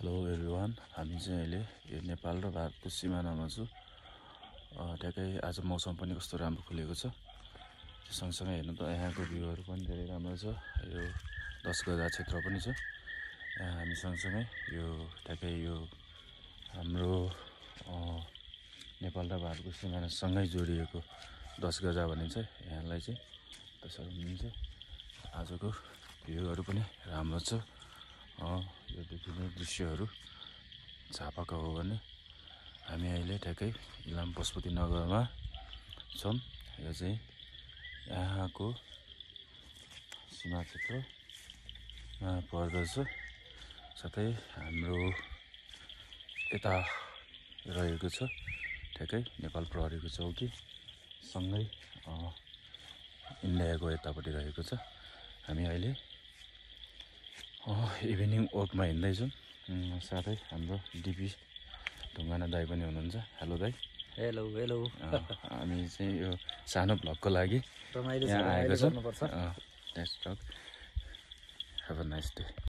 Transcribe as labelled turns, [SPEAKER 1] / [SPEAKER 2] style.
[SPEAKER 1] Hello everyone, हामी चाहिँ अहिले यो नेपाल र भारतको सिमानामा छु। ट्याक्कै आज मौसम पनि कस्तो राम्रो खुलेको छ। त्यो सँगसँगै हेर्नु त यहाँको भ्यूहरू पनि धेरै राम्रो छ। यो 10 गजा क्षेत्र पनि छ। यहाँ हामी सँगसँगै यो ट्याक्कै यो हाम्रो नेपाल र भारतको सिमानासँगै जोडिएको 10 गजा भनिन्छ यहाँलाई चाहिँ। त्यसरी हुनुहुन्छ आजको भ्यूहरू पनि राम्रो छ। यो देखिने दृश्यहरू झापाका हो भने हामी अहिले ठ्याक्कै इलाम पशुपति नगरमा छौँ। यो चाहिँ यहाँको सीमा क्षेत्रमा पर्दछ। साथै हाम्रो यता रहेको छ ठ्याक्कै नेपाल प्रहरीको चौकी सँगै इन्डियाको यतापट्टि रहेको छ। हामी अहिले इभिनिङ वकमा हिँड्दैछौँ। साथै हाम्रो डिपी ढुङ्गाना दाई पनि हुनुहुन्छ। हेलो दाई।
[SPEAKER 2] Hello hello.
[SPEAKER 1] हामी चाहिँ यो सानो भ्लगको लागि यहाँ आएको छौँ। Have a nice day.